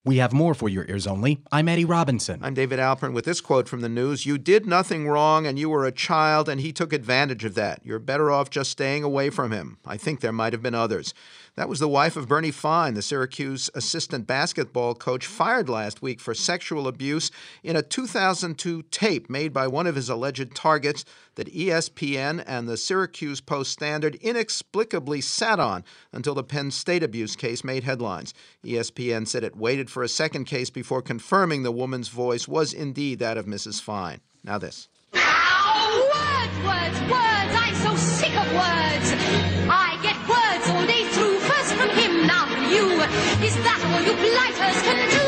We have more for your ears only. I'm Eddie Robinson. I'm David Alpern with this quote from the news. You did nothing wrong and you were a child and he took advantage of that. You're better off just staying away from him. I think there might have been others. That was the wife of Bernie Fine, the Syracuse assistant basketball coach, fired last week for sexual abuse in a 2002 tape made by one of his alleged targets that ESPN and the Syracuse Post-Standard inexplicably sat on until the Penn State abuse case made headlines. ESPN said it waited for a second case before confirming the woman's voice was indeed that of Mrs. Fine. Now this. Ow! Words! I'm so sick of words. I get words all day through. First from him, now from you. Is that all you blighters can do?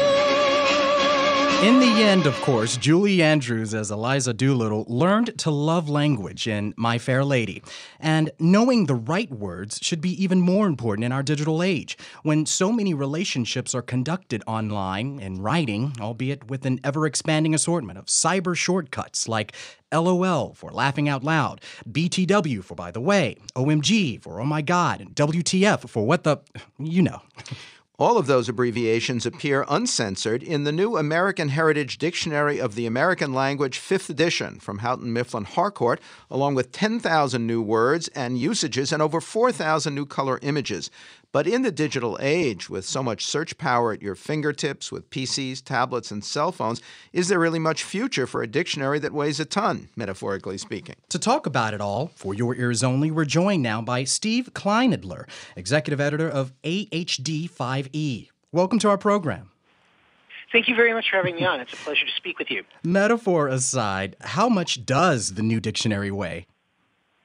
In the end, of course, Julie Andrews as Eliza Doolittle learned to love language in My Fair Lady. And knowing the right words should be even more important in our digital age, when so many relationships are conducted online in writing, albeit with an ever-expanding assortment of cyber shortcuts like LOL for laughing out loud, BTW for by the way, OMG for oh my god, and WTF for what the, you know. All of those abbreviations appear uncensored in the new American Heritage Dictionary of the American Language, 5th edition, from Houghton, Mifflin, Harcourt, along with 10,000 new words and usages and over 4,000 new color images. But in the digital age, with so much search power at your fingertips, with PCs, tablets, and cell phones, is there really much future for a dictionary that weighs a ton, metaphorically speaking? To talk about it all, for your ears only, we're joined now by Steve Kleinedler, executive editor of AHD5E. Welcome to our program. Thank you very much for having me on. It's a pleasure to speak with you. Metaphor aside, how much does the new dictionary weigh?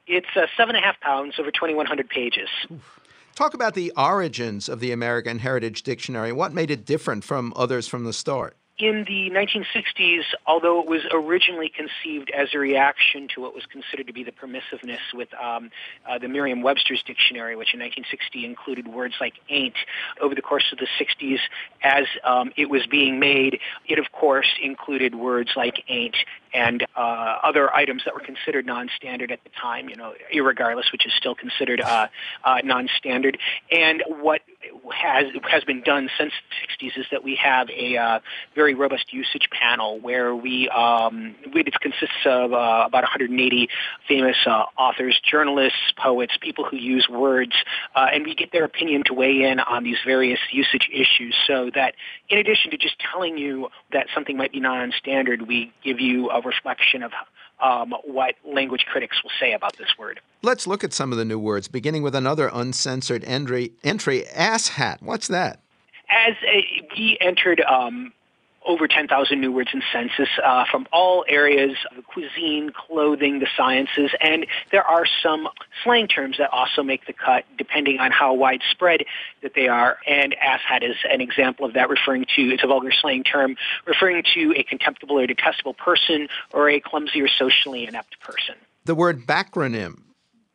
It's 7.5 pounds over 2,100 pages. Oof. Talk about the origins of the American Heritage Dictionary. What made it different from others from the start? In the 1960s, although it was originally conceived as a reaction to what was considered to be the permissiveness with the Merriam-Webster's dictionary, which in 1960 included words like ain't, over the course of the 60s, as it was being made, it of course included words like ain't and other items that were considered non-standard at the time, irregardless, which is still considered non-standard. And what has been done since the 60s is that we have a very robust usage panel where it consists of about 180 famous authors, journalists, poets, people who use words, and we get their opinion to weigh in on these various usage issues, so that in addition to just telling you that something might be non-standard, we give you a reflection of what language critics will say about this word. Let's look at some of the new words, beginning with another uncensored entry, asshat. What's that? We entered over 10,000 new words in census from all areas of cuisine, clothing, the sciences, and there are some slang terms that also make the cut depending on how widespread that they are. And asshat is an example of that, it's a vulgar slang term, referring to a contemptible or detestable person or a clumsy or socially inept person. The word backronym.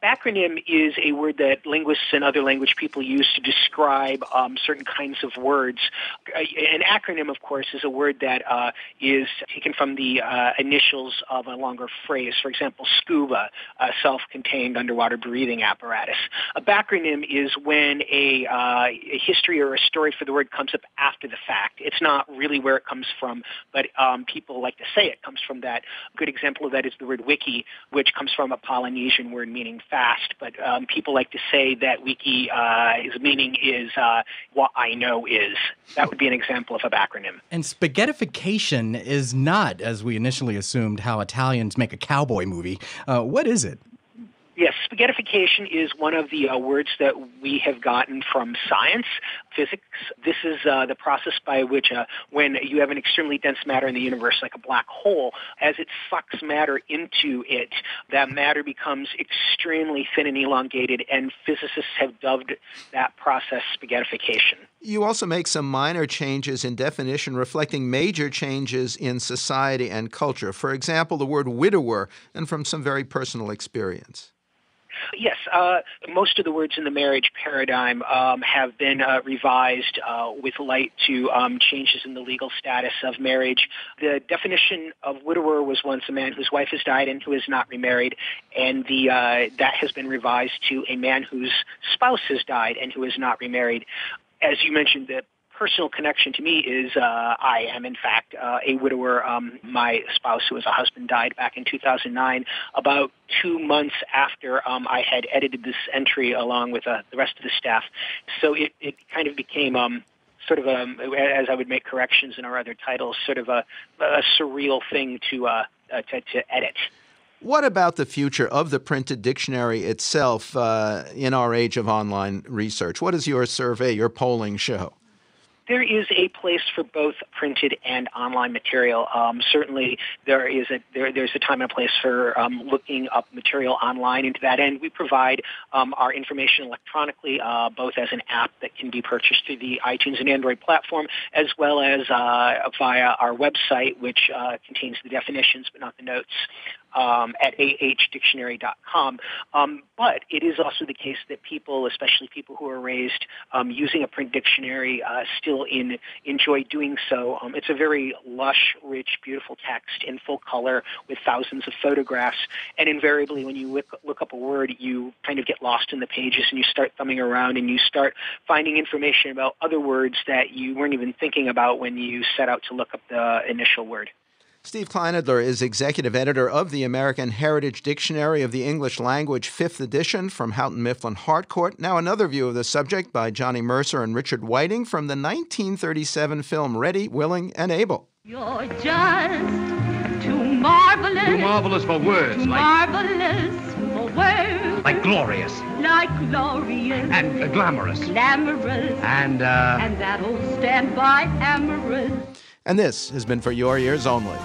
Backronym is a word that linguists and other language people use to describe certain kinds of words. An acronym, of course, is a word that is taken from the initials of a longer phrase. For example, scuba, a self-contained underwater breathing apparatus. A backronym is when a history or a story for the word comes up after the fact. It's not really where it comes from, but people like to say it comes from that. A good example of that is the word wiki, which comes from a Polynesian word meaning fast, but people like to say that wiki meaning is what I know is. That would be an example of a backronym. And spaghettification is not, as we initially assumed, how Italians make a cowboy movie. What is it? Yes, spaghettification is one of the words that we have gotten from science, physics. This is the process by which when you have an extremely dense matter in the universe, like a black hole, as it sucks matter into it, that matter becomes extremely thin and elongated, and physicists have dubbed that process spaghettification. You also make some minor changes in definition reflecting major changes in society and culture. For example, the word widower, and from some very personal experience. Yes, most of the words in the marriage paradigm have been revised with light to changes in the legal status of marriage. The definition of widower was once a man whose wife has died and who is not remarried, and that has been revised to a man whose spouse has died and who is not remarried. As you mentioned, the personal connection to me is I am, in fact, a widower. My spouse, who was a husband, died back in 2009, about 2 months after I had edited this entry along with the rest of the staff. So it kind of became sort of as I would make corrections in our other titles, sort of a surreal thing to edit. What about the future of the printed dictionary itself in our age of online research? What does your survey, your polling show? There is a place for both printed and online material. Certainly, there's a time and a place for looking up material online. And to that end, we provide our information electronically, both as an app that can be purchased through the iTunes and Android platform, as well as via our website, which contains the definitions but not the notes. At ahdictionary.com. But it is also the case that people, especially people who are raised using a print dictionary, still enjoy doing so. It's a very lush, rich, beautiful text in full color with thousands of photographs. And invariably, when you look up a word, you kind of get lost in the pages and you start thumbing around and you start finding information about other words that you weren't even thinking about when you set out to look up the initial word. Steve Kleinedler is executive editor of the American Heritage Dictionary of the English Language, 5th edition, from Houghton, Mifflin, Harcourt. Now another view of the subject by Johnny Mercer and Richard Whiting from the 1937 film Ready, Willing, and Able. You're just too marvelous. Too marvelous for words. Too marvelous for words. Like glorious. Like glorious. And glamorous. Glamorous. And that'll stand by amorous. And this has been For Your Ears Only.